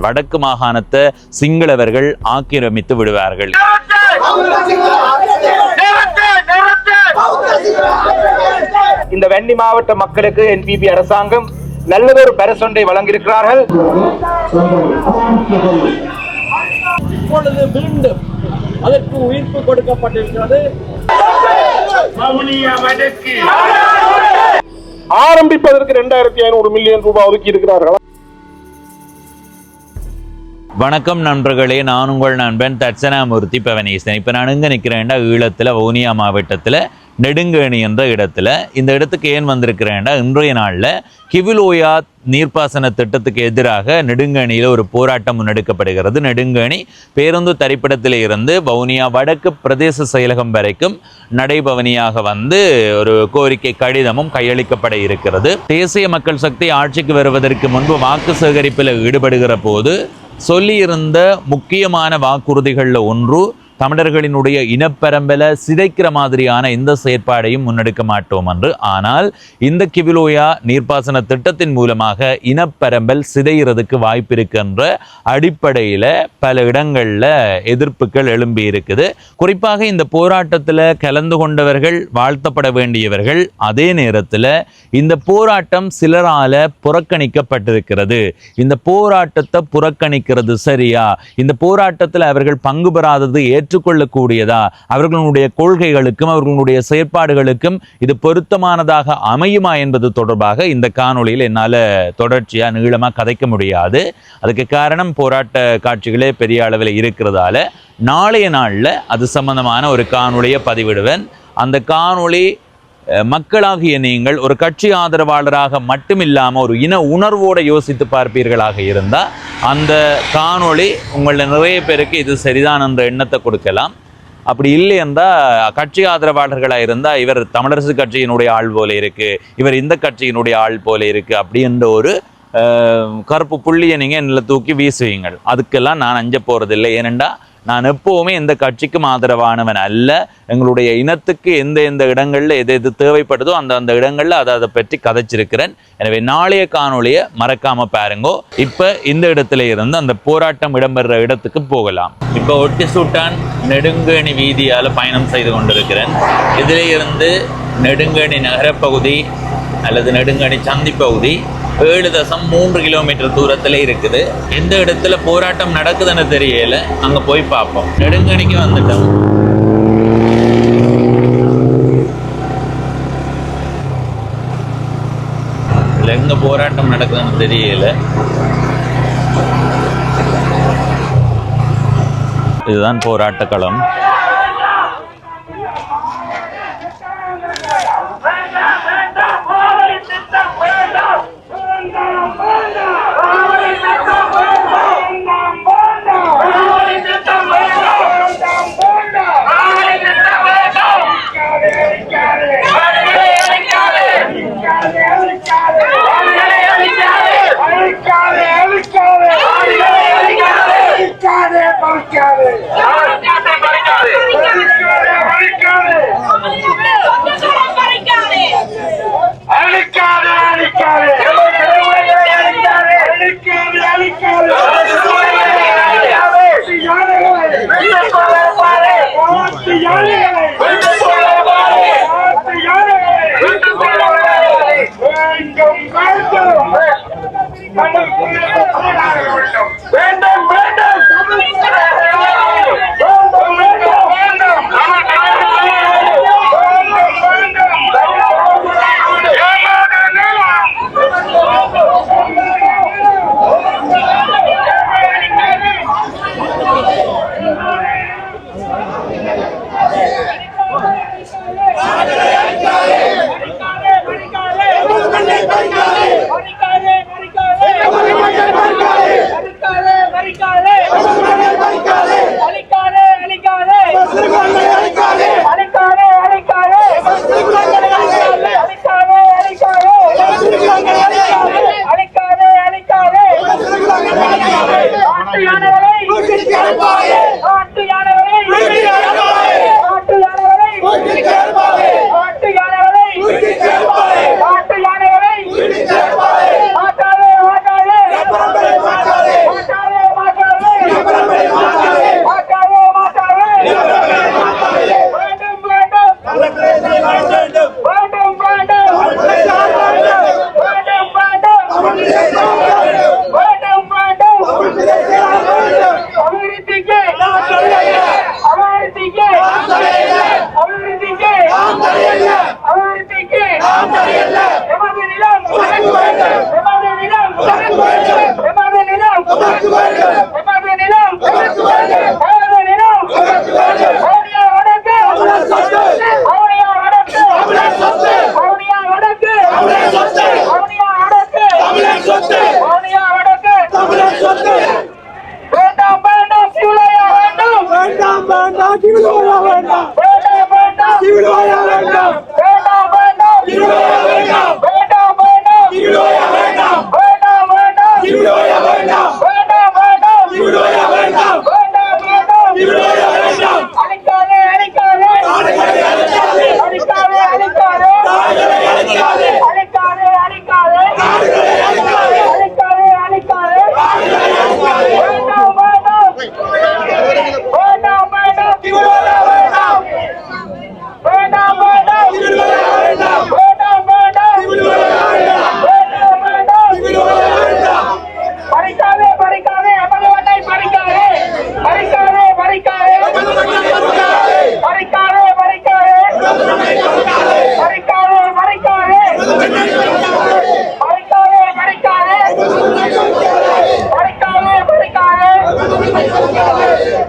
வடக்கு மாகாணத்தை சிங்களவர்கள் ஆக்கிரமித்து விடுவார்கள். இந்த வன்னி மாவட்ட மக்களுக்கு என்பிபி அரசாங்கம் நல்லதொரு பரிசொன்றை வழங்கியிருக்கிறார்கள். மீண்டும் அதற்கு உயிர்ப்பு கொடுக்கப்பட்டிருக்கிறது. ஆரம்பிப்பதற்கு 2500 மில்லியன் ரூபாய் ஒதுக்கி இருக்கிறார்கள். வணக்கம் நண்பர்களே, நான் உங்கள் நண்பன் தட்சணாமூர்த்தி பவனீசன். இப்போ நான் எங்கே நிற்கிறேன்டா, ஈழத்தில் வவுனியா மாவட்டத்தில் நெடுங்கேணி என்ற இடத்துல. இந்த இடத்துக்கு ஏன் வந்திருக்கிறேன்டா, இன்றைய நாளில் கிவிலோயா நீர்ப்பாசன திட்டத்துக்கு எதிராக நெடுங்கேணியில் ஒரு போராட்டம் முன்னெடுக்கப்படுகிறது. நெடுங்கேணி பேருந்து தரிப்பிடத்தில் இருந்து வவுனியா வடக்கு பிரதேச செயலகம் வரைக்கும் நடைபவனியாக வந்து ஒரு கோரிக்கை கடிதமும் கையளிக்கப்பட இருக்கிறது. தேசிய மக்கள் சக்தி ஆட்சிக்கு வருவதற்கு முன்பு வாக்கு சேகரிப்பில் ஈடுபடுகிற போது சொல்லியிருந்த முக்கியமான வாக்குறுதிகளில் ஒன்று, தமிழர்களினுடைய இனப்பரம்பலை சிதைக்கிற மாதிரியான எந்த செயற்பாடையும் முன்னெடுக்க மாட்டோம் என்று. ஆனால் இந்த கிவிலோயா நீர்ப்பாசன திட்டத்தின் மூலமாக இனப்பரம்பல் சிதைகிறதுக்கு வாய்ப்பு இருக்கின்ற அடிப்படையில் பல இடங்களில் எதிர்ப்புகள் எழும்பி இருக்குது. குறிப்பாக இந்த போராட்டத்தில் கலந்து கொண்டவர்கள் வாழ்த்தப்பட வேண்டியவர்கள். அதே நேரத்தில் இந்த போராட்டம் சிலரால் புறக்கணிக்கப்பட்டிருக்கிறது. இந்த போராட்டத்தை புறக்கணிக்கிறது சரியா? இந்த போராட்டத்தில் அவர்கள் பங்கு பெறாதது ஏற்றுக்கொள்ளக்கூடியதா? அவர்களுடைய கொள்கைகளுக்கும் அவர்களுடைய செயற்பாடுகளுக்கும் இது பொருத்தமானதாக அமையுமா என்பது தொடர்பாக இந்த காணொளியில் என்னால் தொடர்ச்சியாக நீளமாக கதைக்க முடியாது. அதுக்கு காரணம் போராட்ட காட்சிகளே பெரிய அளவில் இருக்கிறதால நாளைய நாளில் அது சம்பந்தமான ஒரு காணொளியை பதிவிடுவேன். அந்த காணொளி மக்களாகிய நீங்கள் ஒரு கட்சி ஆதரவாளராக மட்டுமில்லாமல் ஒரு இன உணர்வோடு யோசித்து பார்ப்பீர்களாக இருந்தால் அந்த காணொளி உங்களில் நிறைய பேருக்கு இது சரிதான் என்ற எண்ணத்தை கொடுக்கலாம். அப்படி இல்லை என்றால் கட்சி ஆதரவாளர்களாக இருந்தால் இவர் தமிழரசு கட்சியினுடைய ஆள் போல இருக்குது, இவர் இந்த கட்சியினுடைய ஆள் போல இருக்குது அப்படின்ற ஒரு கருப்பு புள்ளியை நீங்கள் என்னில் தூக்கி வீசுவீங்கள். அதுக்கெல்லாம் நான் அஞ்ச போகிறதில்லை. ஏனெண்டா நான் எப்போவுமே எந்த கட்சிக்கும் ஆதரவானவன் அல்ல. எங்களுடைய இனத்துக்கு எந்த இடங்களில் எது தேவைப்படுதோ அந்த இடங்களில் அதை பற்றி கதைச்சிருக்கிறேன். எனவே நாளைய காணொளியை மறக்காமல் பாருங்கோ. இப்போ இந்த இடத்துல இருந்து அந்த போராட்டம் இடம்பெற இடத்துக்கு போகலாம். இப்போ ஒட்டி சூட்டான் நெடுங்கேணி வீதியால் பயணம் செய்து கொண்டிருக்கிறேன். இதிலே இருந்து நெடுங்கேணி நகரப்பகுதி அல்லது நெடுங்கேணி சந்தி பகுதி 7.3 கிலோமீட்டர் தூரத்தில் இருக்குது. எந்த இடத்துல போராட்டம் நடக்குதுன்னு தெரியல, அங்கே போய் பார்ப்போம். நெடுங்கணிக்கு வந்துட்டோம். இல்லை எங்கே போராட்டம் நடக்குதுன்னு தெரியல. இதுதான் போராட்ட களம். எமது நிலம் எமது நிலம் வவுனியா வடக்கு வவுனியா வடக்கு வவுனியா வடக்கு வவுனியா வடக்கு வவுனியா வடக்கு வேண்டாம் வேண்டாம் சிவலையா வேண்டும் வேண்டாம் வேண்டாம் சிவிலுவாயா வேண்டாம் வேண்டாம் வேண்டாம் சிவிலுவாயா வேண்டாம் வேண்டாம் வேண்டாம் சிவிலுவாயா வேண்டாம் வேண்டாம் வேண்டாம் சிவிலுவாயா வேண்டாம் வேண்டாம் வேண்டாம் சிவிலுவாயா வேண்டாம் வேண்டாம் வேண்டாம் சிவிலுவாயா வேண்டாம் வேண்டாம் வேண்டாம் சிவிலுவாயா வேண்டாம் அழிக்காதே அழிக்காதே நாடுகளை அழிக்காதே அழிக்காதே அழிக்காதே நாடுகளை அழிக்காதே அழிக்காதே அழிக்காதே நாடுகளை அழிக்காதே அழிக்காதே அழிக்காதே நாடுகளை அழிக்காதே வேண்டாம் வேண்டாம் வேண்டாம் வேண்டாம் சிவிலுவாயா வேண்டாம் வேண்டாம் வேண்டாம் சிவிலுவாயா வேண்டாம் வேண்டாம் வேண்டாம் சிவிலுவாயா வேண்டாம் வேண்டாம் வேண்டாம் சிவிலுவாயா வேண்டாம் பறிக்காதே பறிக்காதே எமது மண்ணை பறிக்காதே பறிக்காதே பறிக்காதே பறிக்காதே பறிக்காதே பறிக்காதே பறிக்காதே பறிக்காதே பறிக்காதே பறிக்காதே பறிக்காதே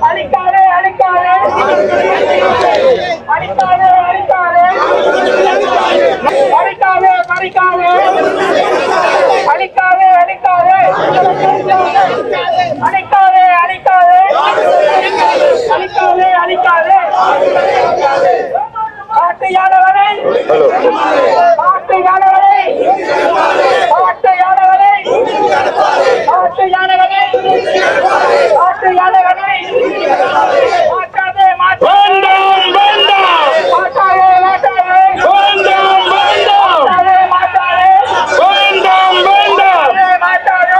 அழிக்காதே அழிக்காதே அழிக்காதே அழிக்காதே பறிக்காதே பறிக்காதே அழிக்காதே அழிக்காதே அழிக்காதே அழிக்காதே அழிக்காதே அழிக்காதே காட்டு யானவரை காட்டு யானவரை காட்டு யானவரை காட்டு யானவரை காட்டு யானவரை மாற்றாதே மாற்றாதே மாற்றாதே மாற்றாதே மாற்றாதே மாற்றாதே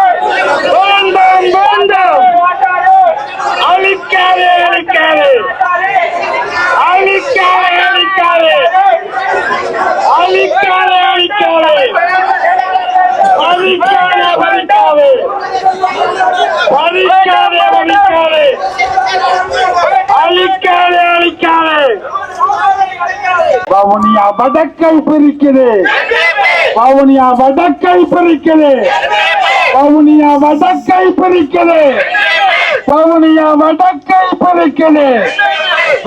மாற்றாதே அழிக்காதே அழிக்காதே அழிக்காதே அழிக்காதே அழிக்காதே அழிக்காதே பறிக்காதே பறிக்காதே பறிக்காதே பறிக்காதே அழிக்காதே அழிக்காதே வவுனியா வடக்கை பிரிக்குது வவுனியா வடக்கை பிரிக்குது வவுனியா வடக்கை பிரிக்குது வவுனியா வடக்கை பிரிக்குது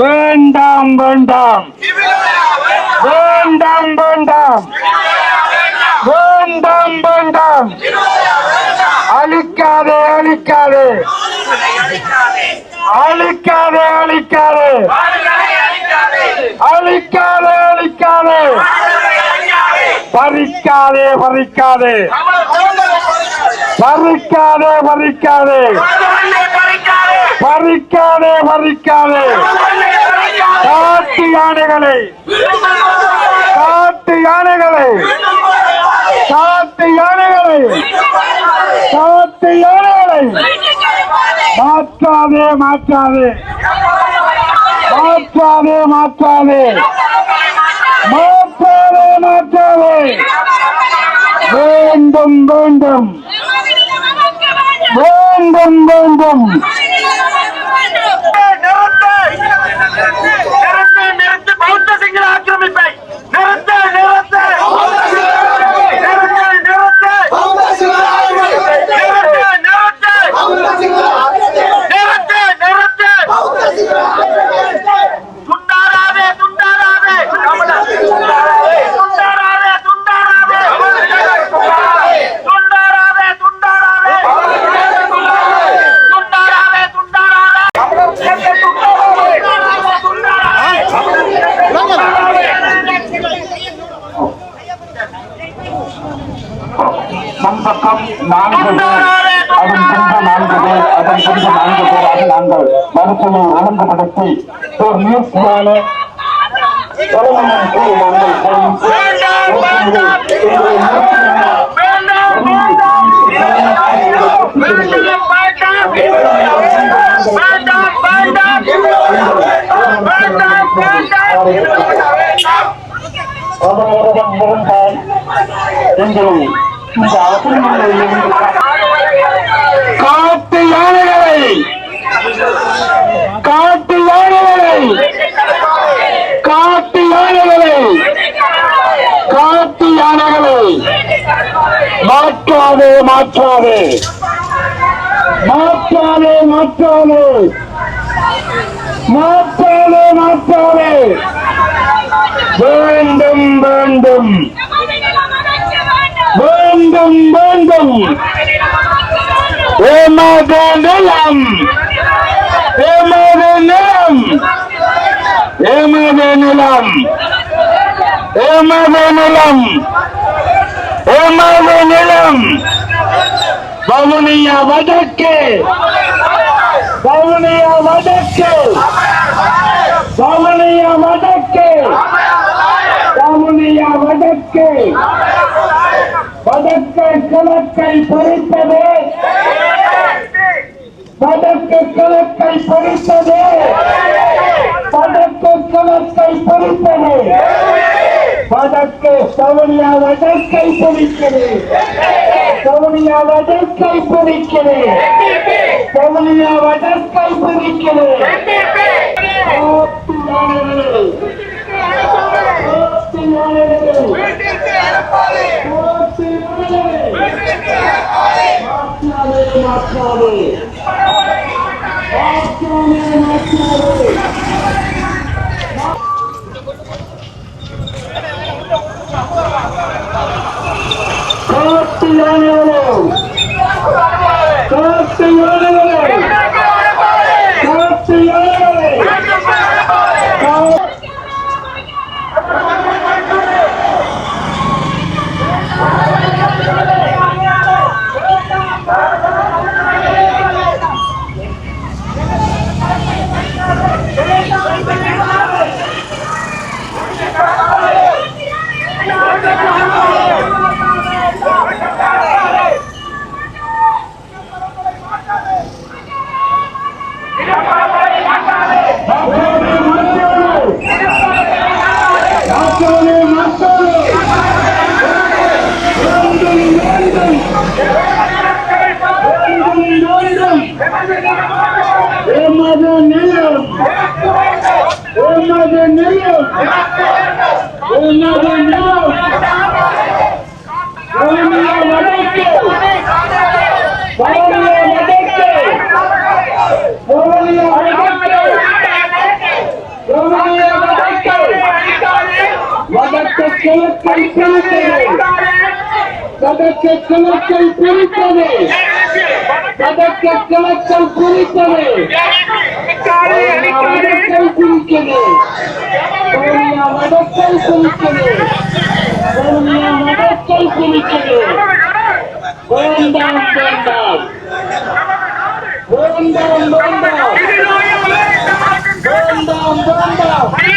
வேண்டாம் வேண்டாம் வேண்டாம் வேண்டாம் வேண்டாம் வேண்டாம் அழிக்காதே அழிக்காதே அழிக்காதே அழிக்காதே அழிக்காதே அழிக்காதே பறிக்காதே பறிக்காதே பறிக்காதே பறிக்காதே பறிக்காதே பறிக்காதே காட்டு யானைகளை காட்டு யானைகளை காட்டு யானைகளை காட்டு யானைகளை மாற்றாதே மாற்றாதே மாற்றாதே மாற்றாதே மாற்றாதே மாற்றாதே வேண்டும் வேண்டும் வேண்டும் வேண்டும் நிறுத்து பௌத்த சிங்கள ஆக்கிரமிப்பை நிறுத்து நிறுத்து துண்டாராதே துண்டாராதே துண்டாராதே துண்டாராதே துண்டாராதே துண்டாராதே முன்பக்கம் 4 பேர் அதன் பின்பு 4 பேர் அதன் பின்பு 4 பேராக நாங்கள் வரிசையை ஒழுங்குபடுத்தி ஒரு நியூசியான காட்டு யானைகளை காட்டு யானைகளை காட்டு யானைகளை காட்டு யானைகளை மாற்றாதே மாற்றாதே மாற்றாதே மாற்றாதே மாற்றாதே மாற்றாதே வேண்டும் வேண்டும் வேண்டும் வேண்டும் ஏமாதே நிலம் ஏமாதே நிலம் ஏமாதே நிலம் ஏமாதே நிலம் ஏமாதே நிலம் வவுனியா வடக்கு வவுனியா வடக்கு வவுனியா வடக்கு வவுனியா வடக்கு வடக்கு கிழக்கை பறித்தது வடக்கு கிழக்கை பறித்தது வடக்கு கிழக்கை பறித்தது வடக்கு வவுனியா வடக்கை பறிக்கிறது வவுனியா வடக்கை பறிக்கிறது வவுனியா வடக்கை பறிக்கிறது வடக்கு கிழக்கை பிரித்தது வடக்கு கிழக்கை பிரித்தது வடக்கை பிரிக்கிறது வடக்கை பிரிக்கிறது வடக்கை பிரிக்கிறது வேண்டாம் வேண்டாம் வேண்டாம் வேண்டாம் வேண்டாம் வேண்டாம்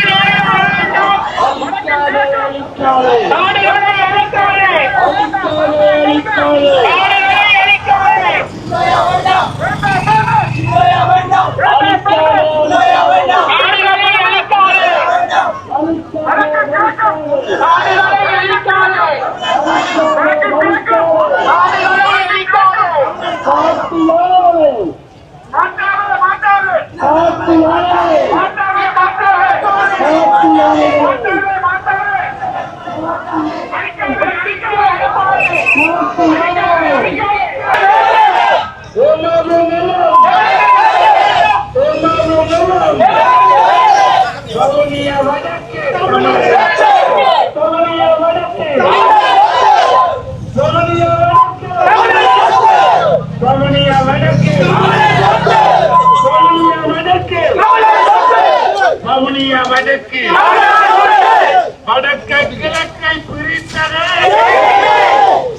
வடக்கு கிழக்கை பிரித்தது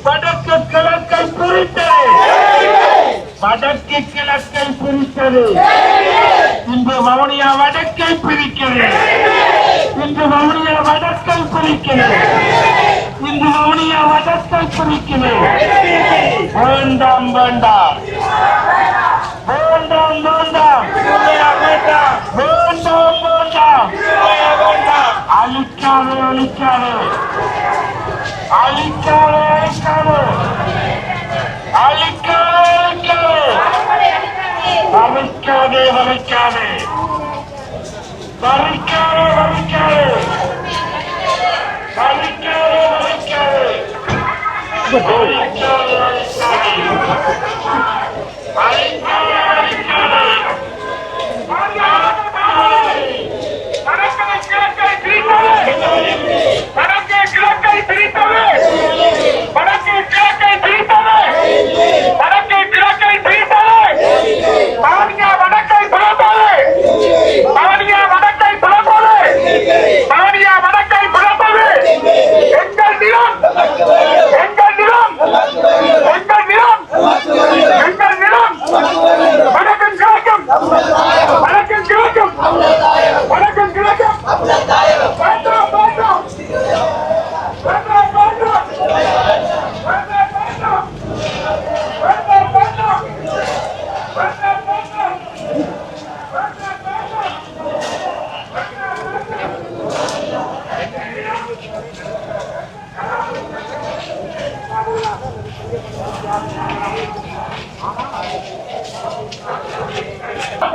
வடக்கு கிழக்கை பிரித்தது வடக்கு கிழக்கை பிரித்தது இன்று வவுனியா வடக்கை பிரிக்கிறது இன்று வவுனியா வடக்கை பிரிக்கிறது இன்று வவுனியா வடக்கை பிரிக்கிறது வேண்டாம் வேண்டாம் வேண்டாம் வேண்டாம் வேண்டாம் வேண்டாம் வேண்டாம் அழிக்காது அழிக்காது அழிக்காது அழிக்காது அழிக்காது அழிக்காது வலிக்காது வலிக்காது வலிக்காது வலிக்காது வலிக்காது வலிக்காது அழிக்காது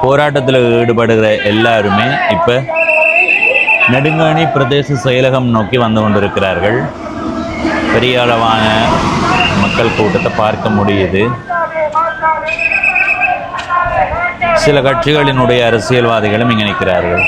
போராட்டத்தில் ஈடுபடுகிற எல்லாருமே இப்போ நெடுங்காணி பிரதேச செயலகம் நோக்கி வந்து கொண்டிருக்கிறார்கள். பெரிய அளவான மக்கள் கூட்டத்தை பார்க்க முடியுது. சில கட்சிகளினுடைய அரசியல்வாதிகளும் இங்கே நிற்கிறார்கள்.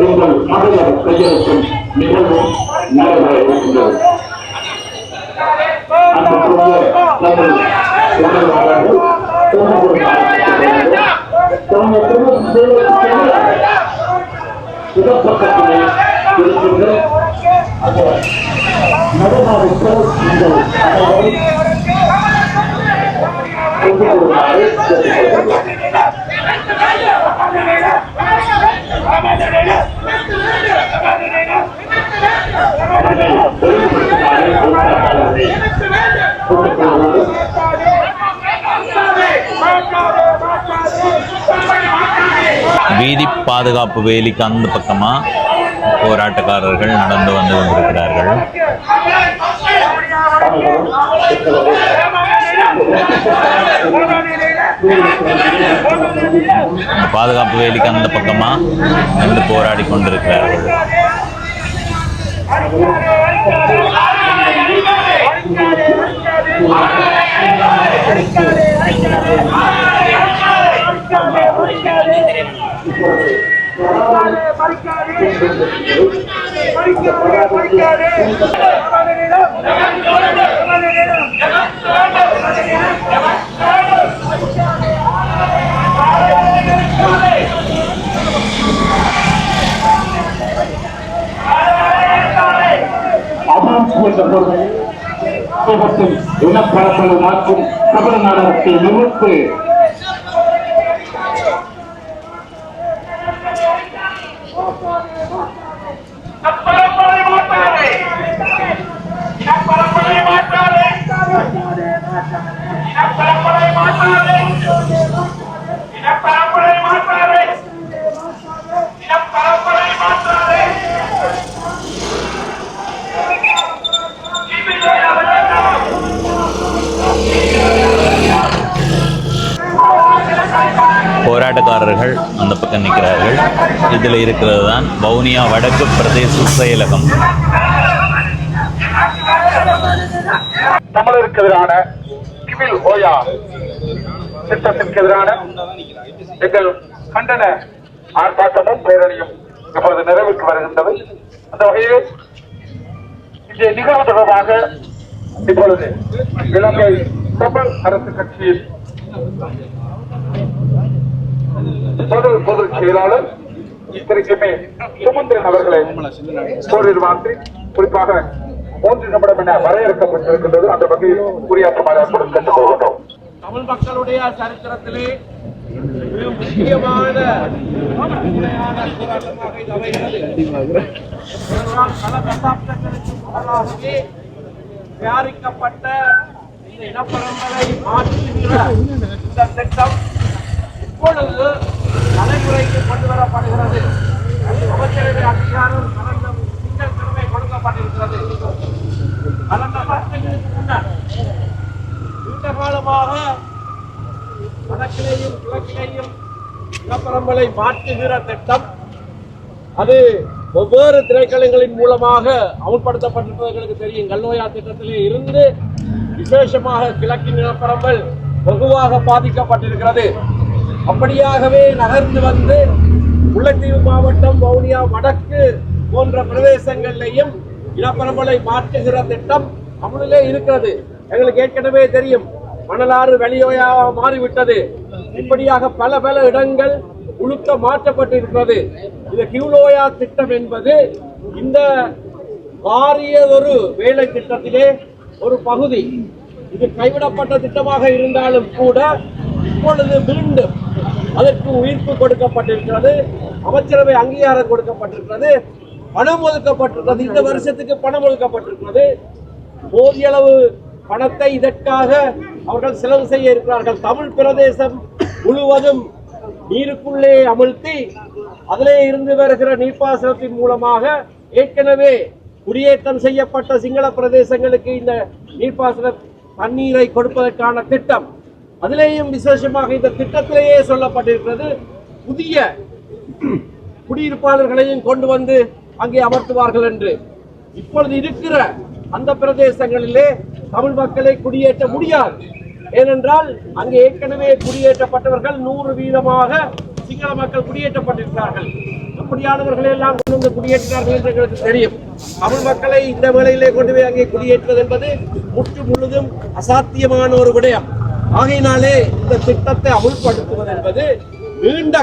எங்கள் மகளிர் கையெழுத்தும் மிகவும் நடைபெற இருக்கின்றது. இடப்பக்கத்திலே இருக்கின்ற அந்த நடுநாடுகள் நீங்கள் அனைவரும் கொண்டு வருமாறு வீதி பாதுகாப்பு வேலிக்கு அந்த பக்கமா போராட்டக்காரர்கள் நடந்து வந்து கொண்டிருக்கிறார்கள். பாதுகாப்பு வேலிக்கு அந்த பக்கமா வந்து போராடி கொண்டிருக்கிறார்கள். இனப்பரப்பலை மாற்றும் கபட நாடகத்தை நிறுத்து போராட்டக்காரர்கள் அந்த பக்கம் நிற்கிறார்கள். இதில் இருக்கிறது தான் வவுனியா வடக்கு பிரதேச செயலகம். தமிழருக்கு எதிரான கிவில் ஓயா திட்டத்திற்கு எதிரான எங்கள் கண்டன ஆர்ப்பாட்டமும் பேரணியும் இப்பொழுது நிறைவுக்கு வருகின்றது. அந்த வகையில் இந்த நிகழ்வு தொடர்பாக இப்பொழுது இலங்கை தமிழ் அரசு கட்சியின் பொதுச் செயலாளர் திரு சுமந்திரன் அவர்களை சோழர் வார்த்தை குறிப்பாக 3 நிமிடம் என வரையறுக்கப்பட்டிருக்கின்றது. அந்த வகையில் உரையாற்றுமாறு கேட்டுக் கொள்கின்றோம். தமிழ் மக்களுடைய சரித்திரத்திலே மிக முக்கியமான போராட்டமாக இது அமைகிறது. பல தசாப்தங்களுக்கு முன்னதாகவே தயாரிக்கப்பட்ட இந்த இனப்பரம்பரை மாற்றுகிற இந்த திட்டம் இப்பொழுது நடைமுறைக்கு கொண்டு வரப்படுகிறது. அமைச்சரவை அதிகாரம் கடந்த திங்கட்கிழமை கொடுக்கப்பட்டிருக்கிறது. பல தசாப்தங்களுக்கு முன்னர் நீண்ட காலமாக வடக்கிலேயும் கிழக்கிலேயும் இனப்பரம்பலை மாற்றுகிற திட்டம் அது வெவ்வேறு திரைக்களங்களின் மூலமாக அமுல்படுத்தப்பட்டிருப்பதற்கு தெரியும். கல்நோயா திட்டத்திலே இருந்து விசேஷமாக கிழக்கின் இனப்பரம்பல் வெகுவாக பாதிக்கப்பட்டிருக்கிறது. அப்படியாகவே நகர்ந்து வந்து முல்லைத்தீவு மாவட்டம் வவுனியா வடக்கு போன்ற பிரதேசங்களிலேயும் இனப்பரம்பலை மாற்றுகிற திட்டம் அமுலிலே இருக்கிறது. எங்களுக்கு ஏற்கனவே தெரியும், மணலாறு வெளியோயாக மாறிவிட்டது. இப்படியாக பல பல இடங்கள் உளுக்க மாற்றப்பட்டிருக்கிறது. இந்த கியூலோயா திட்டம் என்பது இந்த பாரியதொரு வேலை திட்டத்திலே ஒரு பகுதி. இது கைவிடப்பட்ட திட்டமாக இருந்தாலும் கூட இப்பொழுது மீண்டும் அதற்கு உயிர்ப்பு கொடுக்கப்பட்டிருக்கிறது. அமைச்சரவை அங்கீகாரம் கொடுக்கப்பட்டிருக்கிறது. பணம் ஒதுக்கப்பட்டிருக்கிறது. இந்த வருஷத்துக்கு பணம் ஒதுக்கப்பட்டிருக்கிறது. போதிய அளவு பணத்தை இதற்காக அவர்கள் செலவு செய்ய இருக்கிறார்கள். தமிழ் பிரதேசம் முழுவதும் நீருக்குள்ளே அமிழ்த்தி அதிலே இருந்து வருகிற நீர்ப்பாசனத்தின் மூலமாக ஏற்கனவே குடியேற்றம் செய்யப்பட்ட சிங்கள பிரதேசங்களுக்கு இந்த நீர்ப்பாசன தண்ணீரை கொடுப்பதற்கான திட்டம். அதிலேயும் விசேஷமாக இந்த திட்டத்திலேயே சொல்லப்பட்டிருக்கிறது, புதிய குடியிருப்பாளர்களையும் கொண்டு வந்து அங்கே அமர்த்துவார்கள் என்று. இப்பொழுது இருக்கிற அந்த பிரதேசங்களிலே தமிழ் மக்களை குடியேற்ற முடியாது. ஏனென்றால் அங்கே ஏற்கனவே குடியேற்றப்பட்டவர்கள் 100% சிங்கள மக்கள் குடியேற்றப்பட்டிருக்கிறார்கள். அப்படியானவர்களை எல்லாம் கொண்டு வந்து குடியேற்றார்கள் என்று எங்களுக்கு தெரியும். தமிழ் மக்களை இந்த வேளையிலே கொண்டு போய் அங்கே குடியேற்றுவது என்பது முற்று முழுதும் அசாத்தியமான ஒரு விடயம். ஆகையினாலே இந்த திட்டத்தை அமுல்படுத்துவது என்பது நீண்ட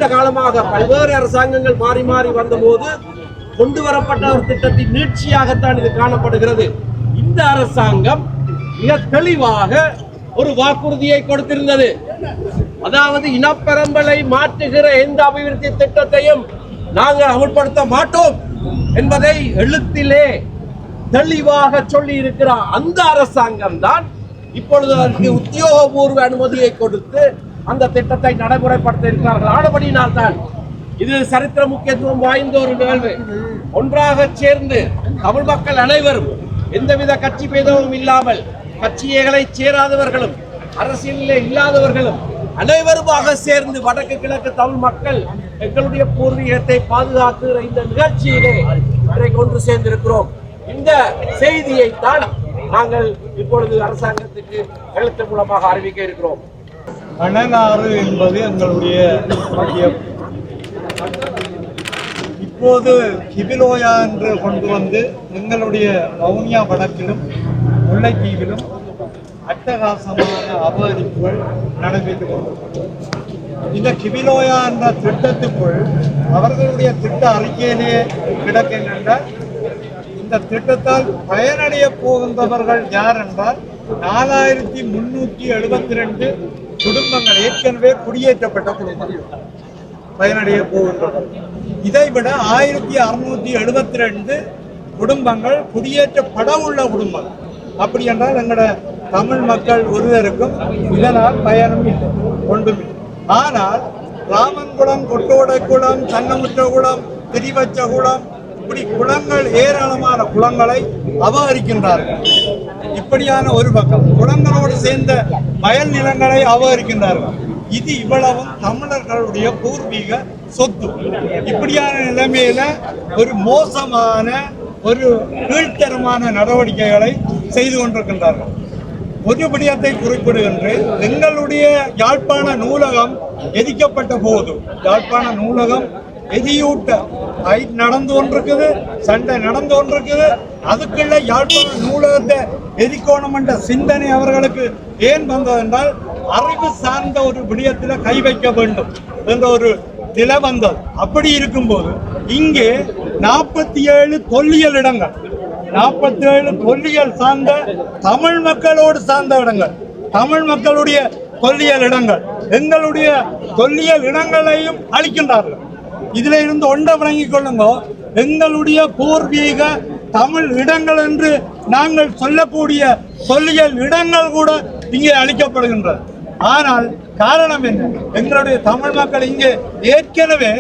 காலமாக பல்வேறு அரசாங்கங்கள் மாறி மாறி வந்தபோது கொண்டு வரப்பட்ட ஒரு திட்டத்தின் நீட்சியாகத்தான் இது காணப்படுகிறது. இந்த அரசாங்கம் மிக தெளிவாக ஒரு வாக்குறுதியை கொடுத்திருந்தது. அதாவது இனப்பெரம்பலை மாற்றுகிற எந்த அபிவிருத்தி திட்டத்தையும் நாங்கள் அமுல்படுத்த மாட்டோம் என்பதை எழுத்திலே தெளிவாக சொல்லி இருக்கிறார். அந்த அரசாங்கம் தான் இப்பொழுது அதற்கு உத்தியோகபூர்வ அனுமதியை கொடுத்து அந்த திட்டத்தை நடைமுறைப்படுத்த இருக்கிறார்கள். ஆனபடியினால் தான் இது சரித்திர முக்கியத்துவம் வாய்ந்த ஒரு நிகழ்வு. ஒன்றாக சேர்ந்து தமிழ் மக்கள் அனைவரும் எந்தவித கட்சி பேதமும் இல்லாமல் கட்சிகளை சேராதவர்களும் அரசியலில் இல்லாதவர்களும் அனைவருமாக சேர்ந்து வடக்கு கிழக்கு தமிழ் மக்கள் எங்களுடைய பூர்வீகத்தை பாதுகாக்கிற இந்த நிகழ்ச்சியிலே இன்றைக்கு ஒன்று சேர்ந்திருக்கிறோம். இந்த செய்தியை தான் நாங்கள் இப்பொழுது அரசாங்கத்துக்கு எழுத்து மூலமாக அறிவிக்க இருக்கிறோம். அணநாறு என்பது எங்களுடைய மையம். இப்போது கிபிலோயா என்று கொண்டு வந்து எங்களுடைய வவுனியா வடக்கிலும் முல்லைத்தீவிலும் அட்டகாசமான அபகரிப்புகள் நடைபெற்று கொண்டிருக்கிறது. இந்த கிபிலோயா என்ற திட்டத்துக்குள் அவர்களுடைய திட்ட அறிக்கையிலேயே கிடக்கின்ற இந்த திட்டத்தால் பயனடைய போகின்றவர்கள் யார் என்றால் 4372 குடும்பங்கள், ஏற்கனவே குடியேற்றப்பட்ட குடும்பங்கள் பயனடைய போகின்றனர். இதைவிட 1672 குடும்பங்கள் குடியேற்றப்பட உள்ள குடும்பங்கள். அப்படி என்றால் எங்களோட தமிழ் மக்கள் ஒருவருக்கும் இதனால் பயனும் இல்லை, ஒன்றுமில்லை. ஆனால் ராமன்குளம், கொட்டோடைக்குளம், சன்னமுற்றகுளம், திரிவச்சகுளம், இப்படி குளங்கள், ஏராளமான குளங்களை அபகரிக்கின்றார்கள். இப்படியான ஒரு பக்கம் குளங்களோடு சேர்ந்த வயல் நிலங்களை அபகரிக்கின்றார்கள். இது இவ்வளவும் தமிழர்களுடைய பூர்வீக சொத்து. இப்படியான நிலைமையில ஒரு மோசமான ஒரு கீழ்த்தரமான நடவடிக்கைகளை செய்து கொண்டிருக்கின்றார்கள். ஒரு விடயத்தை குறிப்பிடுகின்றேன். எங்களுடைய யாழ்ப்பாண நூலகம் எரிக்கப்பட்ட போது, யாழ்ப்பாண நூலகம் எரியூட்ட நடந்து கொண்டிருக்குது, சண்டை நடந்து கொண்டிருக்குது. அதுக்குள்ள யாழ்ப்பாண நூலகத்தை எரிக்கோணம் என்ற சிந்தனை அவர்களுக்கு ஏன் வந்தது என்றால், அறிவு சார்ந்த ஒரு விடயத்தில் கை வைக்க வேண்டும் என்ற ஒரு நிலை வந்தது. அப்படி இருக்கும்போது இங்கே 47 தொல்லியல் இடங்கள், 47 தொல்லியல் சார்ந்த தமிழ் மக்களோடு சார்ந்த இடங்கள், தமிழ் மக்களுடைய தொல்லியல் இடங்கள், எங்களுடைய தொல்லியல் இடங்களையும் அளிக்கின்றார்கள். இதுல இருந்து ஒன்றை வழங்கிக் கொள்ளுங்க, எங்களுடைய பூர்வீக தமிழ் இடங்கள் என்று நாங்கள் சொல்லக்கூடிய தொல்லியல் இடங்கள் கூட இங்கே அளிக்கப்படுகின்றது. ஆனால் காரணம் என்ன? எங்களுடைய தமிழ் மக்கள் இங்கே ஏற்கனவே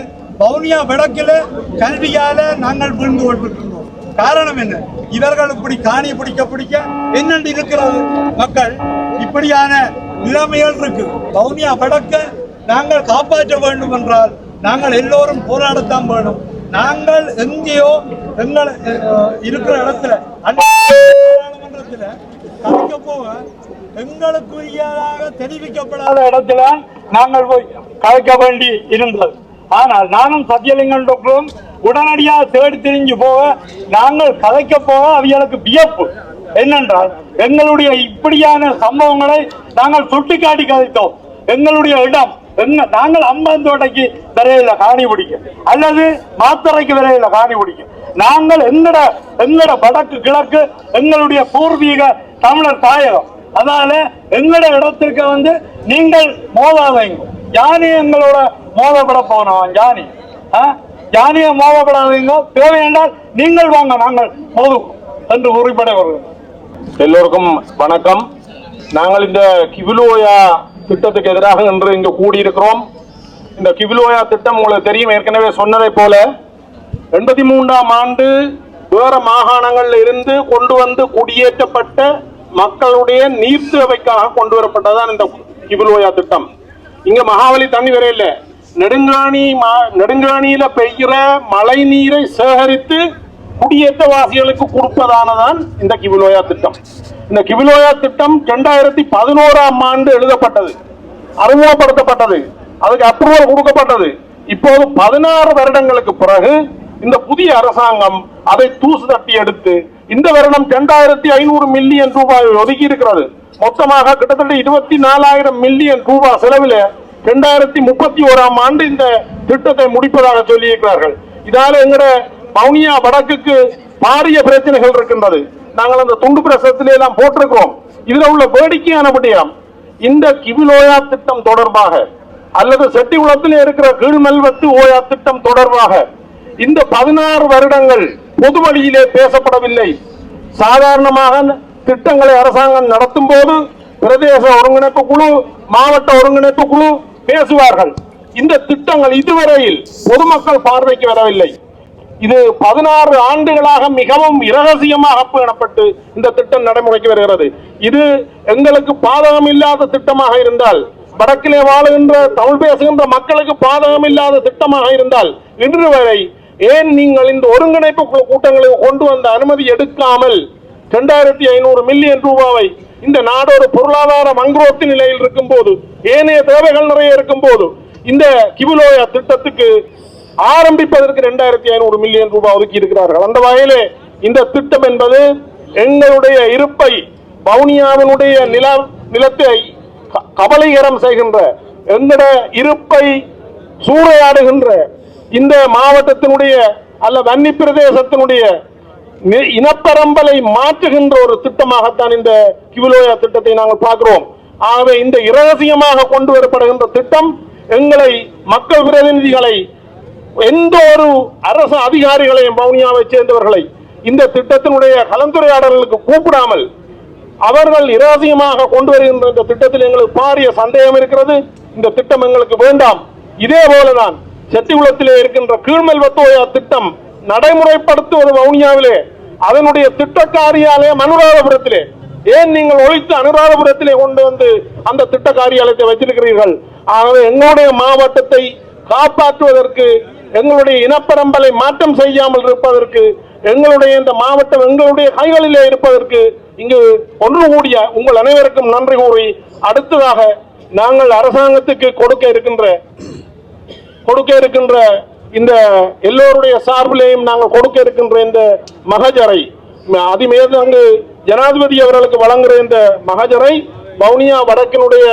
வவுனியா வடக்கில் கல்வியால நாங்கள் விழுந்து கொண்டிருக்கின்றோம். காரணம் என்ன? இவர்கள் இப்படி காணி பிடிக்க என்னென்று இருக்கிறது மக்கள். இப்படியான நிலைமைகள் இருக்கு. வவுனியா வடக்க நாங்கள் காப்பாற்ற வேண்டும் என்றால் நாங்கள் எல்லோரும் போராடத்தான் வேணும். நாங்கள் எங்கேயோ எங்கள் இருக்கிற இடத்துல நாடாளுமன்றத்தில் கலைக்க போக எங்களுக்குரியதாக தெரிவிக்கப்படாத இடத்துல நாங்கள் போய் கலைக்க வேண்டி இருந்தது. ஆனால் நானும் சத்தியலிங்கம் டாக்டரும் உடனடியாக தேடி தெரிஞ்சு போக, நாங்கள் கலைக்க போக அவர்களுக்கு வியப்பு. என்னென்றால் எங்களுடைய இப்படியான சம்பவங்களை நாங்கள் சுட்டிக்காட்டி கதைத்தோம். எங்களுடைய இடம் நாங்கள் அம்பந்தோட்டைக்கு விரையில காணி பிடிக்க அல்லது மாத்தறைக்கு விரையில காணி பிடிக்க. நாங்கள் எங்கட வடக்கு கிழக்கு எங்களுடைய பூர்வீக தமிழர் தாயகம். அதனால எங்கட இடத்திற்கு நீங்கள் மோதாதீங்க. ஜானி எங்களோட மோதப்பட போனோம். ஜானியை மோதப்படாதீங்க. தேவை என்றால் நீங்கள் வாங்க, நாங்கள் மோதுவோம் என்று உறுதிப்பட வருகிறோம். எல்லோருக்கும் வணக்கம். நாங்கள் இந்த கிவிலோயா திட்டத்துக்கு எதிராக இன்று இங்கு கூடியிருக்கிறோம். இந்த கிவிலோயா திட்டம் உங்களுக்கு தெரியும், ஏற்கனவே சொன்னதை போல 83ஆம் ஆண்டு வேற மாகாணங்கள்ல இருந்து கொண்டு வந்து குடியேற்றப்பட்ட மக்களுடைய நீர் தேவைக்காக கொண்டு வரப்பட்டதான் இந்த கிவிலோயா திட்டம். இங்க மகாவலி தண்ணி வரையில நெடுங்காணியில பெய்கிற மழை நீரை சேகரித்து குடியேற்றவாசிகளுக்கு கொடுப்பதானதான் இந்த கிவிலோயா திட்டம். இந்த கிவிலோயா திட்டம் 2011ஆம் ஆண்டு எழுதப்பட்டது, அறிமுகப்படுத்தப்பட்டது, அதுக்கு அப்ரூவல் கொடுக்கப்பட்டது. இப்போது 16 வருடங்களுக்கு பிறகு இந்த புதிய அரசாங்கம் அதை தூசு தட்டி எடுத்து இந்த வருடம் 2500 மில்லியன் ரூபாய் ஒதுக்கி இருக்கிறது. மொத்தமாக கிட்டத்தட்ட 24,000 மில்லியன் ரூபாய் செலவில் 2031ஆம் ஆண்டு இந்த திட்டத்தை முடிப்பதாக சொல்லி இருக்கிறார்கள். இதால எங்கட வவுனியா வடக்குக்கு பாரிய பிரச்சனைகள் இருக்கின்றது. நாங்கள் அந்த துண்டு பிரசத்திலே எல்லாம் போட்டிருக்கிறோம். இதுல உள்ள வேடிக்கையான விடயம், இந்த கிவிலோயா திட்டம் தொடர்பாக அல்லது செட்டிகுளத்தில் இருக்கிற கீழ்மெல்வத்து ஓயா திட்டம் தொடர்பாக இந்த 16 வருடங்கள் பொது வழியிலே பேசப்படவில்லை. சாதாரணமாக திட்டங்களை அரசாங்கம் நடத்தும் போது பிரதேச ஒருங்கிணைப்பு குழு, மாவட்ட ஒருங்கிணைப்பு குழு பேசுவார்கள். இந்த திட்டங்கள் இதுவரையில் பொதுமக்கள் பார்வைக்கு வரவில்லை. இது 16 ஆண்டுகளாக மிகவும் இரகசியமாக பேணப்பட்டு இந்த திட்டம் நடைமுறைக்கு வருகிறது. இது எங்களுக்கு பாதகம் இல்லாத திட்டமாக இருந்தால், வடக்கிலே வாழுகின்ற தமிழ் பேசுகின்ற மக்களுக்கு பாதகம் இல்லாத திட்டமாக இருந்தால் இன்று வரை ஏன் நீங்கள் இந்த ஒருங்கிணைப்பு கூட்டங்களை கொண்டு வந்த அனுமதி எடுக்காமல் 2500 மில்லியன் ரூபாவை இந்த நாடு ஒரு பொருளாதார மங்குரோத்து நிலையில் இருக்கும் போது, ஏனைய தேவைகள் நிறைய இருக்கும் போது இந்த கிவிலோயா திட்டத்துக்கு ஆரம்பிப்பதற்கு 2500 மில்லியன் ரூபாய் ஒதுக்கி இருக்கிறார்கள். அந்த வகையிலே இந்த திட்டம் என்பது எங்களுடைய இருப்பை, வவுனியாவினுடைய நிலத்தை கபலீகரம் செய்கின்ற, எங்கட இருப்பை சூறையாடுகின்ற, இந்த மாவட்டத்தினுடைய அல்ல வன்னி பிரதேசத்தினுடைய இனப்பரம்பலை மாற்றுகின்ற ஒரு திட்டமாகத்தான் இந்த கிவிலோயா திட்டத்தை நாங்கள் பார்க்கிறோம். ஆகவே இந்த இரகசியமாக கொண்டு வரப்படுகின்ற திட்டம் எங்களை, மக்கள் பிரதிநிதிகளை, எந்த ஒரு அரசு அதிகாரிகளையும் வவுனியாவை சேர்ந்தவர்களை இந்த திட்டத்தினுடைய கலந்துரையாடல்களுக்கு கூப்பிடாமல் அவர்கள் இரகசியமாக கொண்டு வருகின்ற இந்த திட்டத்தில் எங்களுக்கு பாரிய சந்தேகம் இருக்கிறது. இந்த திட்டம் எங்களுக்கு வேண்டாம். இதே போலதான் செட்டிகுளத்திலே இருக்கின்ற கீழ்மெல்வத்தோயா திட்டம் நடைமுறைப்படுத்துவது வவுனியாவிலே, அதனுடைய திட்ட காரியாலயம் அனுராதபுரத்திலே. ஏன் நீங்கள் ஒழித்து அனுராதபுரத்திலே கொண்டு வந்து அந்த திட்ட காரியாலயத்தை வைத்திருக்கிறீர்கள்? ஆகவே எங்களுடைய மாவட்டத்தை காப்பாற்றுவதற்கு, எங்களுடைய இனப்பரம்பலை மாற்றம் செய்யாமல் இருப்பதற்கு, எங்களுடைய இந்த மாவட்டம் எங்களுடைய கைகளிலே இருப்பதற்கு இங்கு ஒன்று கூடிய உங்கள் அனைவருக்கும் நன்றி கூறி, அடுத்ததாக நாங்கள் அரசாங்கத்துக்கு கொடுக்க இருக்கின்ற இந்த எல்லோருடைய சார்பிலேயும் நாங்கள் கொடுக்க இருக்கின்ற இந்த மகஜரை, அதிமேதங்கு ஜனாதிபதி அவர்களுக்கு வழங்குகிற இந்த மகஜரை வவுனியா வடக்கினுடைய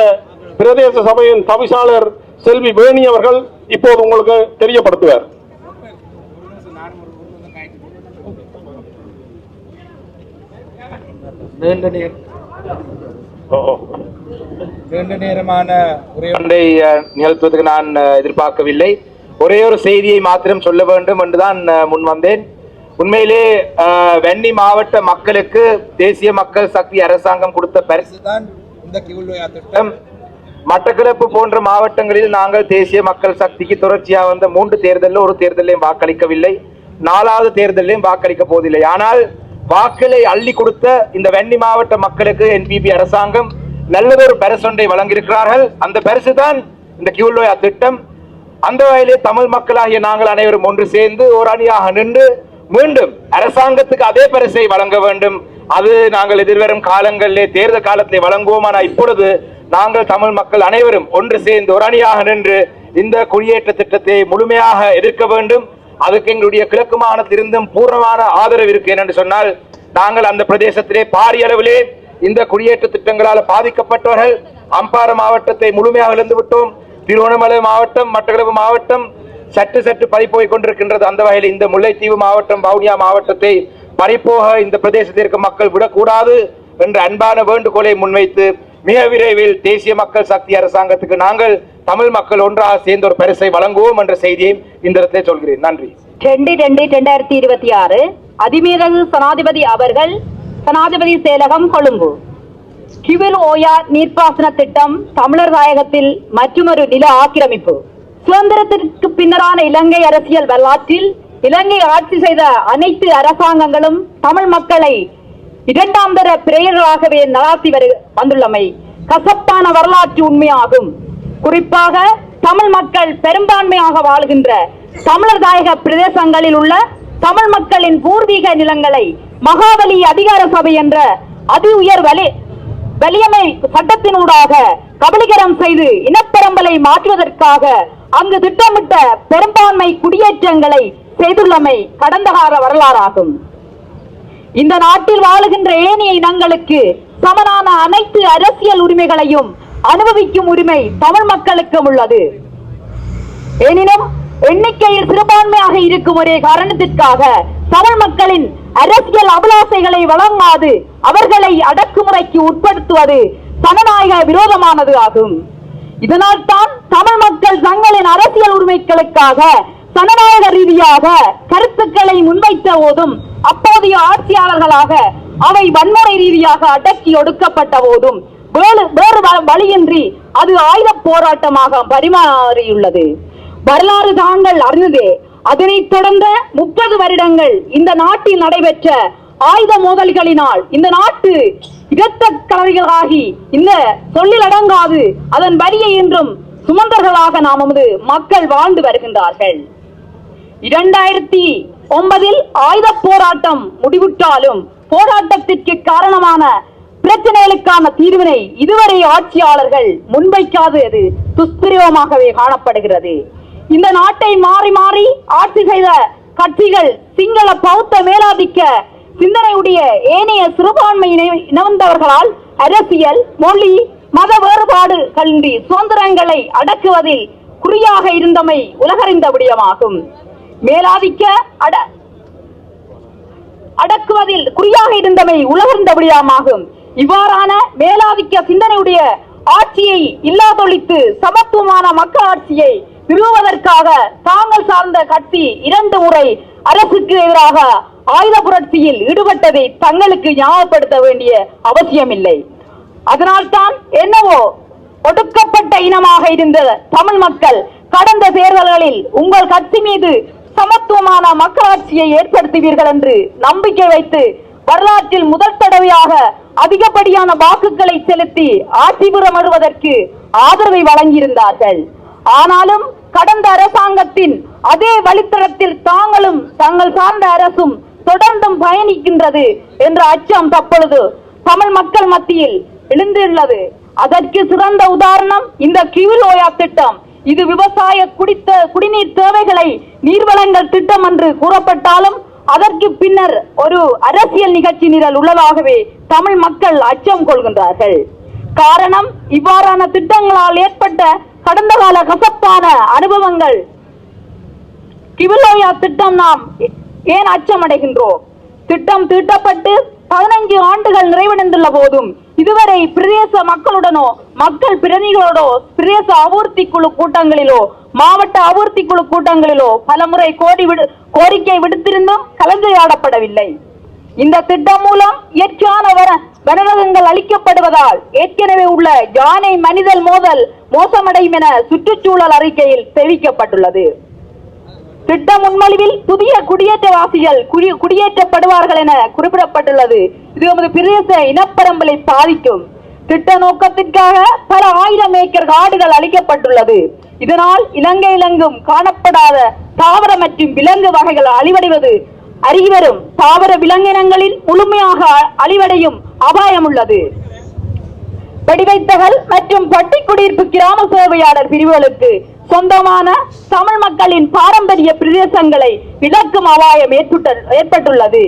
பிரதேச சபையின் தவிசாளர் செல்வி வேணி அவர்கள் இப்போது உங்களுக்கு தெரியப்படுத்துவார். நீண்ட நேரமான உரையை நிகழ்த்துவதற்கு நான் எதிர்பார்க்கவில்லை. ஒரே ஒரு செய்தியை மாத்திரம் சொல்ல வேண்டும் என்றுதான் முன் வந்தேன். உண்மையிலே வன்னி மாவட்ட மக்களுக்கு தேசிய மக்கள் சக்தி அரசாங்கம் கொடுத்த பரிசு தான் இந்த கிவிலோயா திட்டம். மட்டக்களப்பு போன்ற மாவட்டங்களில் நாங்கள் தேசிய மக்கள் சக்திக்கு தொடர்ச்சியாக வந்த 3 தேர்தலில் ஒரு தேர்தலையும் வாக்களிக்கவில்லை, 4வது தேர்தலையும் வாக்களிக்க போவதில்லை. ஆனால் வாக்களை அள்ளி கொடுத்த இந்த வன்னி மாவட்ட மக்களுக்கு NPP அரசாங்கம் நல்லதொரு பரிசொன்றை வழங்கியிருக்கிறார்கள். அந்த பரிசு தான் இந்த கிவிலோயா திட்டம். அந்த வகையிலே தமிழ் மக்களாகிய நாங்கள் அனைவரும் ஒன்று சேர்ந்து ஒரு அணியாக நின்று மீண்டும் அரசாங்கத்துக்கு அதே பரிசை வழங்க வேண்டும். அது நாங்கள் எதிர்வரும் காலங்களிலே தேர்தல் காலத்திலே வழங்குவோம். ஆனால் இப்பொழுது நாங்கள் தமிழ் மக்கள் அனைவரும் ஒன்று சேர்ந்து ஒரு அணியாக நின்று இந்த குடியேற்ற திட்டத்தை முழுமையாக எதிர்க்க வேண்டும். அதுக்கு எங்களுடைய கிழக்கு மாகாணத்திலிருந்தும் பூர்ணமான ஆதரவு இருக்கு. என்று சொன்னால் நாங்கள் அந்த பிரதேசத்திலே பாரிய அளவிலே இந்த குடியேற்ற திட்டங்களால் பாதிக்கப்பட்டவர்கள். அம்பாறை மாவட்டத்தை முழுமையாக இழந்து விட்டோம். திருவண்ணாமலை மாவட்டம், மட்டக்களப்பு மாவட்டம் சற்று பறிப்போய் கொண்டிருக்கின்றது. அந்த வகையில் இந்த முல்லைத்தீவு மாவட்டம், வவுனியா மாவட்டத்தை பறிப்போக இந்த பிரதேசத்திற்கு மக்கள் விடக்கூடாது என்ற அன்பான வேண்டுகோளை முன்வைத்து மிக விரைவில் தேசிய மக்கள் சக்தி அரசாங்கத்துக்கு நாங்கள் தமிழ் மக்கள் ஒன்றாக சேர்ந்த ஒரு பரிசை வழங்குவோம் என்ற செய்தியை இந்த இடத்திலே சொல்கிறேன். நன்றி. 2/2/2026 அதிமீறல் சனாதிபதி அவர்கள், சனாதிபதி செயலகம், கொழும்பு. கிவில் ஓயா நீர்ப்பாசன திட்டம் தமிழர் தாயகத்தில் மற்றொரு நில ஆக்கிரமிப்பு. சுதந்திரத்திற்கு பின்னரான இலங்கை அரசியல் வரலாற்றில் இலங்கை ஆட்சி செய்த அனைத்து அரசாங்கங்களும் தமிழ் மக்களை இரண்டாம் தர பிறையர்களாகவே நடாத்தி வந்துள்ளமை கசப்பான வரலாற்று உண்மையாகும். குறிப்பாக தமிழ் மக்கள் பெரும்பான்மையாக வாழ்கின்ற தமிழர் தாயக பிரதேசங்களில் உள்ள தமிழ் மக்களின் பூர்வீக நிலங்களை மகாபலி அதிகார சபை என்ற அதி உயர் வலியமை சட்டத்தினூடாக கபலீகரம் செய்து இனப்பெரம்பலை மாற்றுவதற்காக அங்கு திட்டமிட்ட பெரும்பான்மை குடியேற்றங்களை செய்துள்ளமை கடந்த கால வரலாறாகும். இந்த நாட்டில் வாழுகின்ற ஏனைய இனங்களுக்கு சமனான அனைத்து அரசியல் உரிமைகளையும் அனுபவிக்கும் உரிமை தமிழ் மக்களுக்கும் உள்ளது. எனினும் எண்ணிக்கையில் சிறுபான்மையாக இருக்கும் ஒரே காரணத்திற்காக தமிழ் மக்களின் அரசியல் அபிலாசைகளை வழங்காது அவர்களை அடக்குமுறைக்கு உட்படுத்துவது ஜனநாயக விரோதமானது ஆகும். இதனால் தான் தமிழ் மக்கள் தங்களின் அரசியல் உரிமைகளுக்காக ஜனநாயக ரீதியாக கருத்துக்களை முன்வைத்த போதும், அப்போதைய ஆட்சியாளர்களாக அவை வன்முறை ரீதியாக அடக்கி ஒடுக்கப்பட்ட போதும் வேறு வழியின்றி அது ஆயுத போராட்டமாக பரிமாறியுள்ளது. வரலாறு தாங்கள் அறிந்ததே. அதனைத் தொடர்ந்த 30 வருடங்கள் இந்த நாட்டில் நடைபெற்ற ஆயுத மோதல்களினால் இந்த நாட்டு இரத்த கலரிகளாகி இந்த சொல்லில் அடங்காது அதன் வரியை என்றும் சுமந்தர்களாக நமது மக்கள் வாழ்ந்து வருகின்றார்கள். 2009 ஆயுத போராட்டம் முடிவுற்றாலும் போராட்டத்திற்கு காரணமான பிரச்சனைகளுக்கான தீர்வினை இதுவரை ஆட்சியாளர்கள் முன்வைக்காதது துஷ்பிரயோகமாகவே காணப்படுகிறது. இந்த நாட்டை மாறி மாறி ஆட்சி செய்த கட்சிகள் சிங்கள பௌத்த மேலாதிக்க சிந்தனையுடைய ஏனைய சிறுபான்மை இனவந்தவர்களால் அரசியல், மொழி, மத வேறுபாடுகளின்றி சுதந்திரங்களை அடக்குவதில் குறியாக இருந்தமை உலகறிந்த விடயமாகும். மேலாதிக்க அடக்குவதில் குறியாக இருந்தமை உலகறிந்த விடயமாகும். இவ்வாறான மேலாதிக்க சிந்தனையுடைய ஆட்சியை இல்லாதொழித்து சமத்துவமான மக்கள் ஆட்சியை நிறுவுவதற்காக தாங்கள் சார்ந்த கட்சி 2 முறை அரசுக்கு எதிராக ஆயுத புரட்சியில் ஈடுபட்டதை தங்களுக்கு ஞாபகப்படுத்த வேண்டிய அவசியமில்லை. அதனால்தான் என்னவோ ஒடுக்கப்பட்ட இனமாக இருந்த தமிழ் மக்கள் கடந்த தேர்தல்களில் உங்கள் கட்சி மீது சமத்துவமான மக்களாட்சியை ஏற்படுத்துவீர்கள் என்று நம்பிக்கை வைத்து வரலாற்றில் முதல் தடவையாக அதிகப்படியான வாக்குகளை செலுத்தி ஆட்சி புறமருவதற்கு ஆதரவை வழங்கியிருந்தார்கள். ஆனாலும் கடந்த அரசாங்கத்தின் அதே வழித்தடத்தில் தாங்களும் தங்கள் சார்ந்த அரசும் தொடர்ந்தும் பயணிக்கின்றது என்ற அச்சம் தற்பொழுது தமிழ் மக்கள் மத்தியில் எழுந்துள்ளது. அதற்கு சிறந்த உதாரணம் இந்த கிவில் ஓயா திட்டம். இது விவசாய குடிநீர் தேவைகளை நீர்வளங்கள் திட்டம் என்று கூறப்பட்டாலும் அதற்கு பின்னர் ஒரு அரசியல் நிகழ்ச்சி நிரல் உள்ளதாகவே தமிழ் மக்கள் அச்சம் கொள்கின்றார்கள். காரணம், இவ்வாறான திட்டங்களால் ஏற்பட்ட கடந்த கால கசப்பான அனுபவங்கள். கிவில் ஓயா திட்டம் நாம் ஏன் அச்சமடைகின்றோம்? திட்டம் தீட்டப்பட்டு 15 ஆண்டுகள் நிறைவடைந்துள்ள போதும் இதுவரை பிரதேச மக்களுடனோ மக்கள் பிரதிகளோடோ பிரதேச அபிவிருத்தி குழு கூட்டங்களிலோ மாவட்ட அபிவிருத்தி குழு கூட்டங்களிலோ பலமுறை கோரிக்கை விடுத்திருந்தும் கலந்துரையாடப்படவில்லை. இந்த திட்டம் மூலம் இயற்கையான வனரகங்கள் அளிக்கப்படுவதால் ஏற்கனவே உள்ள யானை மனிதல் மோதல் மோசமடையும் என சுற்றுச்சூழல் அறிக்கையில் தெரிவிக்கப்பட்டுள்ளது. திட்ட முன்மொழிவில் புதிய குடியேற்றவாசிகள் குடியேற்றப்படுவார்கள் என குறிப்பிடப்பட்டுள்ளது. இது நமது பிரதேச இனப்பரம்பலை பாதிக்கும். திட்ட நோக்கத்திற்காக பல 1000 ஏக்கர் காடுகள் அளிக்கப்பட்டுள்ளது. இதனால் இலங்கையிலெங்கும் காணப்படாத தாவர மற்றும் விலங்கு வகைகள் அழிவடைவது அருகிவரும் தாவர விலங்கினங்களில் முழுமையாக அழிவடையும் அபாயம் உள்ளது. வெடிவைத்தகல் மற்றும் பட்டி குடியிருப்பு கிராம சேவையாளர் பிரிவுகளுக்கு சொந்தமான தமிழ் மக்களின் பாரம்பரிய பிரதேசங்களை இழக்கும் அபாயம் ஏற்பட்டுள்ளது.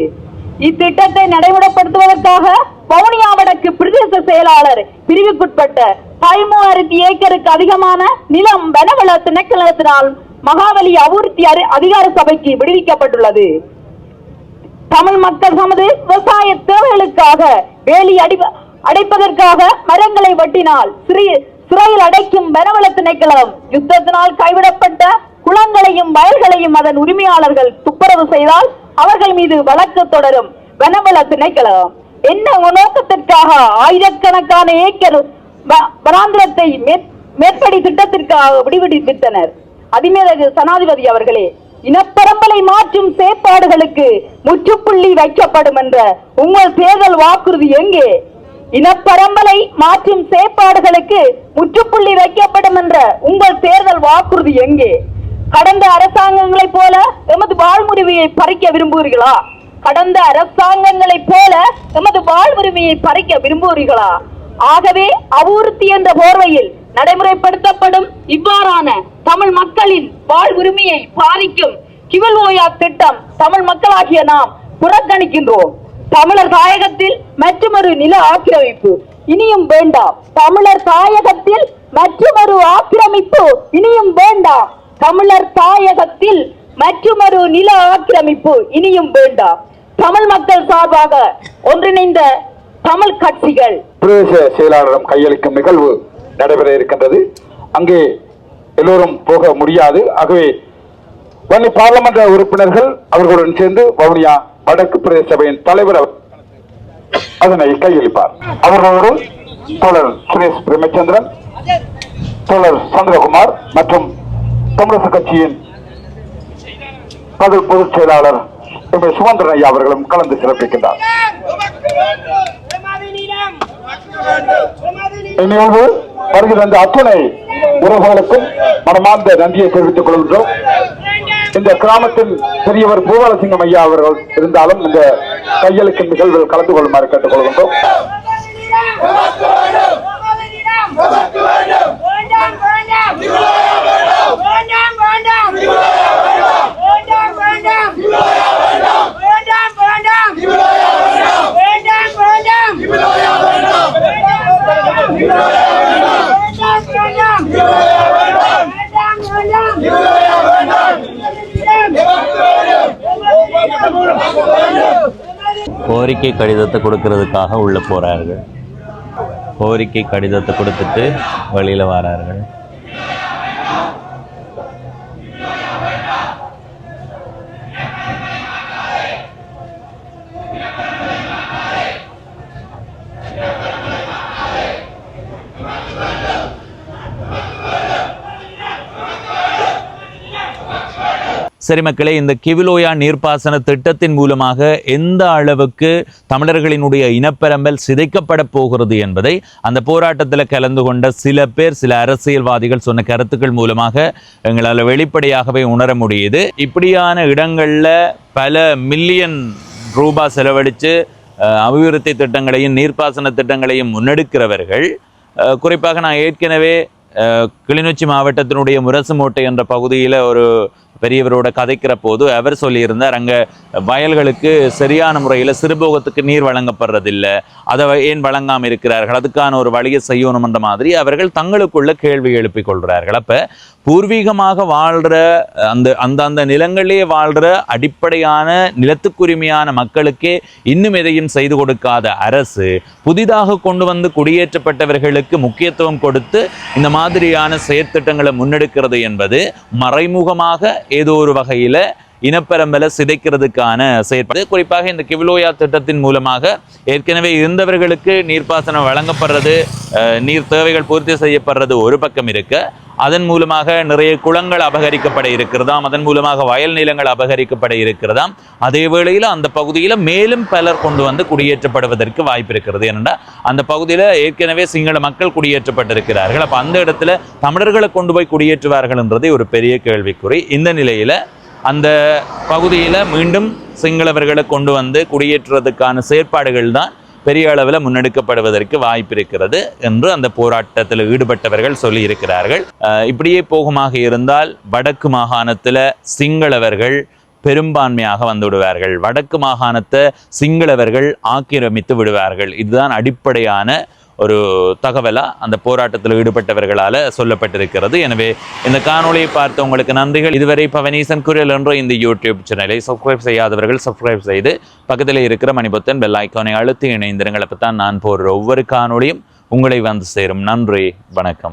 இத்திட்டத்தை நடைமுறைப்படுத்துவதற்காக வவுனியா வடக்கு பிரதேச செயலாளர் பிரிவுக்குட்பட்ட 13,000 ஏக்கருக்கு அதிகமான நிலம் வனவள திணைக்களத்தினால் மகாவலி அபிவிருத்தி அதிகார சபைக்கு விடுவிக்கப்பட்டுள்ளது. தமிழ் மக்கள் தமது விவசாய தேவைகளுக்காக வேலி அடைப்பதற்காக மரங்களை வெட்டினால் சிறையில் அடைக்கும் வனவள திணைக்களம் யுத்தத்தினால் கைவிடப்பட்ட குளங்களையும் வயல்களையும் அதன் உரிமையாளர்கள் துப்புரவு செய்தால் அவர்கள் மீது வழக்கு தொடரும் வனவள திணைக்களம். என்ன நோக்கத்திற்காக ஆயிரக்கணக்கான ஏக்கர் வனாந்திரத்தை மேற்படி திட்டத்திற்காக விடுவித்தனர்? அதிமேதகு சனாதிபதி அவர்களே, இனப்பரம்பலை மாற்றும் செயற்பாடுகளுக்கு முற்றுப்புள்ளி வைக்கப்படும் என்ற உங்கள் தேர்தல் வாக்குறுதி எங்கே? இனப்பரம்பலை மாற்றும் செயற்பாடுகளுக்கு முற்றுப்புள்ளி வைக்கப்படும் என்ற உங்கள் தேர்தல் வாக்குறுதி எங்கே? கடந்த அரசாங்கங்களைப் போல எமது வாழ்வுரிமையை பறிக்க விரும்புகிறீர்களா? கடந்த அரசாங்கங்களைப் போல எமது வாழ்வுரிமையை பறிக்க விரும்புகிறீர்களா? ஆகவே அபிவிருத்தி என்ற போர்வையில் நடைமுறைப்படுத்தப்படும் இவ்வாறான தமிழ் மக்களின் வாழ்வுரிமையை பாதிக்கும் கிவிலோயா திட்டம் தமிழ் மக்களாகிய நாம் புறக்கணிக்கின்றோம். தமிழர் தாயகத்தில் மற்றொரு நில ஆக்கிரமிப்பு இனியும் வேண்டாம். தமிழர் தாயகத்தில் மற்றொரு ஆக்கிரமிப்பு இனியும் வேண்டாம். தமிழர் தாயகத்தில் மற்றொரு நில ஆக்கிரமிப்பு இனியும் வேண்டாம். தமிழ் மக்கள் சார்பாக ஒன்றிணைந்த தமிழ் கட்சிகள் பிரதேச செயலாளரிடம் கையளிக்கும் நிகழ்வு நடைபெற இருக்கின்றது. அங்கே எல்லோரும் போக முடியாது. ஆகவே வன்னி பாராளுமன்ற உறுப்பினர்கள் அவர்களுடன் சேர்ந்து வவுனியா வடக்கு பிரதேச சபையின் தலைவர் அதனை கையளிப்பார். அவர்களோடு தோழர் சுரேஷ் பிரேமச்சந்திரன், தோழர் சந்திரகுமார் மற்றும் காங்கிரஸ் கட்சியின் பதில் பொதுச் செயலாளர் சுமந்திரன் ஐயா அவர்களும் கலந்து சிறப்பிக்கின்றார். இந்நிகழ்வு வருகிற அந்த அத்தனை உறவுகளுக்கும் மனமார்ந்த நன்றியை தெரிவித்துக் கொள்கின்றோம். இந்த கிராமத்தின் பெரியவர் பூபாலசிங்கம் ஐயா அவர்கள் இருந்தாலும் இந்த கையளிக்கும் நிகழ்வில் கலந்து கொள்ளுமாறு கேட்டுக் கொள்கின்றோம். கோரிக்கை கடிதத்தை கொடுக்கறதுக்காக உள்ள போறார்கள். கோரிக்கை கடிதத்தை கொடுத்துட்டு வெளியில வரார்கள். சரி மக்களே, இந்த கிவிலோயா நீர்ப்பாசன திட்டத்தின் மூலமாக எந்த அளவுக்கு தமிழர்களினுடைய இனப்பெரம்பல் சிதைக்கப்பட போகிறது என்பதை அந்த போராட்டத்தில் கலந்து கொண்ட சில பேர், சில அரசியல்வாதிகள் சொன்ன கருத்துக்கள் மூலமாக எங்களால் வெளிப்படையாகவே உணர முடியுது. இப்படியான இடங்களில் பல மில்லியன் ரூபாய் செலவழித்து அபிவிருத்தி திட்டங்களையும் நீர்ப்பாசன திட்டங்களையும் முன்னெடுக்கிறவர்கள், குறிப்பாக நான் ஏற்கனவே கிளிநொச்சி மாவட்டத்தினுடைய முரசுமோட்டை என்ற பகுதியில் ஒரு பெரியவரோட கதைக்கிற போது அவர் சொல்லியிருந்தார், அங்கே வயல்களுக்கு சரியான முறையில் சிறுபோகத்துக்கு நீர் வழங்கப்படுறதில்லை, அதை ஏன் வழங்காமல் இருக்கிறார்கள், அதுக்கான ஒரு வழியை செய்யணும் என்ற மாதிரி அவர்கள் தங்களுக்குள்ள கேள்வி எழுப்பிக் கொள்கிறார்கள். அப்போ பூர்வீகமாக வாழ்கிற அந்த நிலங்களே வாழ்கிற அடிப்படையான நிலத்துக்குரிமையான மக்களுக்கே இன்னும் எதையும் செய்து கொடுக்காத அரசு புதிதாக கொண்டு வந்து குடியேற்றப்பட்டவர்களுக்கு முக்கியத்துவம் கொடுத்து இந்த மாதிரியான செயற்திட்டங்களை முன்னெடுக்கிறது என்பது மறைமுகமாக ஏதோ ஒரு வகையில் இனப்பெரம்பலை சிதைக்கிறதுக்கான செயற்பாடு. குறிப்பாக இந்த கிவிலோயா திட்டத்தின் மூலமாக ஏற்கனவே இருந்தவர்களுக்கு நீர்ப்பாசனம் வழங்கப்படுறது, நீர் தேவைகள் பூர்த்தி செய்யப்படுறது ஒரு பக்கம் இருக்க, அதன் மூலமாக நிறைய குளங்கள் அபகரிக்கப்பட இருக்கிறதாம், அதன் மூலமாக வயல் நிலங்கள் அபகரிக்கப்பட இருக்கிறதாம். அதே வேளையில் அந்த பகுதியில் மேலும் பலர் கொண்டு வந்து குடியேற்றப்படுவதற்கு வாய்ப்பு இருக்கிறது. ஏனென்றால் அந்த பகுதியில் ஏற்கனவே சிங்கள மக்கள் குடியேற்றப்பட்டிருக்கிறார்கள். அப்போ அந்த இடத்துல தமிழர்களை கொண்டு போய் குடியேற்றுவார்கள் என்றதே ஒரு பெரிய கேள்விக்குறி. இந்த நிலையில் அந்த பகுதியில் மீண்டும் சிங்களவர்களை கொண்டு வந்து குடியேற்றுவதற்கான செயற்பாடுகள் தான் பெரிய அளவில் முன்னெடுக்கப்படுவதற்கு வாய்ப்பு இருக்கிறது என்று அந்த போராட்டத்தில் ஈடுபட்டவர்கள் சொல்லியிருக்கிறார்கள். இப்படியே போகுமாக இருந்தால் வடக்கு மாகாணத்தில் சிங்களவர்கள் பெரும்பான்மையாக வந்து விடுவார்கள். வடக்கு மாகாணத்தை சிங்களவர்கள் ஆக்கிரமித்து விடுவார்கள். இதுதான் அடிப்படையான ஒரு தகவலா அந்த போராட்டத்தில் ஈடுபட்டவர்களால் சொல்லப்பட்டிருக்கிறது. எனவே இந்த காணொலியை பார்த்த உங்களுக்கு நன்றிகள். இதுவரை பவனீசன் குரல் என்ற இந்த யூடியூப் சேனலை சப்ஸ்கிரைப் செய்யாதவர்கள் சப்ஸ்கிரைப் செய்து பக்கத்தில் இருக்கிற மணிபொத்தன் பெல் ஐக்கானை அழுத்தி இணைந்திருங்கள். அப்போ தான் நான் போடுற ஒவ்வொரு காணொலியும் உங்களை வந்து சேரும். நன்றி, வணக்கம்.